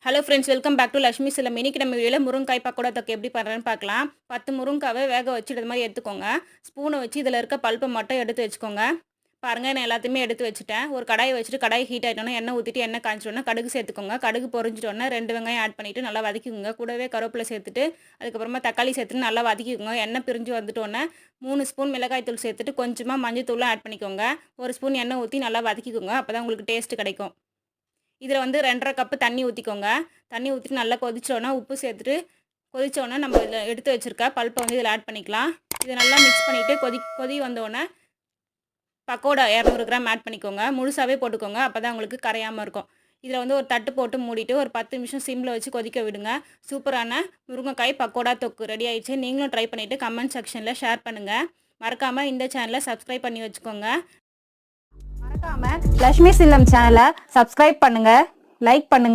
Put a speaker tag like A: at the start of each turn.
A: Hello friends, welcome back to Lakshmi Chellam. இன்னைக்கு நம்ம வீடியோவில் முருங்காய் பக்கோடா தொக்கு எப்படி பண்ணுறேன்னு பார்க்கலாம். 10 முருங்காவை வேக வச்சு இது மாதிரி எடுத்துக்கோங்க. ஸ்பூனை வச்சு இதில் இருக்க பல்ப்பை மட்டும் எடுத்து வச்சுக்கோங்க. பாருங்கள், நான் எல்லாத்தையுமே எடுத்து வச்சுட்டேன். ஒரு கடாயை வச்சுட்டு கடாய் ஹீட் ஆகிட்டோன்னா எண்ணெய் ஊற்றிட்டு எண்ணெய் காய்ச்சிட்டோன்னா கடுகு சேர்த்துக்கோங்க. கடுகு பொரிஞ்சிட்டோன்னா 2 வெங்காயம் ஆட் பண்ணிவிட்டு நல்லா வதக்கிக்கோங்க. கூடவே கருவேப்பிலை சேர்த்துட்டு அதுக்கப்புறமா தக்காளி சேர்த்துட்டு நல்லா வதக்கிக்கோங்க. எண்ணெய் பிரிஞ்சு வந்துட்டோன்னே 3 ஸ்பூன் மிளகாய் தூள் சேர்த்துட்டு கொஞ்சமாக மஞ்சள் தூளும் ஆட் பண்ணிக்கோங்க. 1 ஸ்பூன் எண்ணெய் ஊற்றி நல்லா வதக்கிக்கோங்க. அப்போ தான் உங்களுக்கு டேஸ்ட்டு கிடைக்கும். இதில் வந்து 2½ கப்பு தண்ணி ஊற்றிக்கோங்க. தண்ணி ஊற்றிட்டு நல்லா கொதிச்சோன்னா உப்பு சேர்த்துட்டு கொதிச்சோன்னா நம்ம இதில் எடுத்து வச்சுருக்க பல்ப்பை வந்து இதில் ஆட் பண்ணிக்கலாம். இதை நல்லா மிக்ஸ் பண்ணிவிட்டு கொதி வந்தோடனே பக்கோடா 200 கிராம் ஆட் பண்ணிக்கோங்க. முழுசாகவே போட்டுக்கோங்க, அப்போ தான் உங்களுக்கு கரையாமல் இருக்கும். இதில் வந்து ஒரு தட்டு போட்டு மூடிட்டு ஒரு 10 நிமிஷம் சிம்மில் வச்சு கொதிக்க விடுங்க. சூப்பரான முருங்கைக்காய் பக்கோடா தொக்கு ரெடி ஆயிடுச்சு. நீங்களும் ட்ரை பண்ணிவிட்டு கமெண்ட் செக்ஷனில் ஷேர் பண்ணுங்கள். மறக்காமல் இந்த சேனலை சப்ஸ்கிரைப் பண்ணி வச்சுக்கோங்க.
B: மறக்காம லக்ஷ்மி செல்லம் சேனலை சப்ஸ்கிரைப் பண்ணுங்க, லைக் பண்ணுங்க.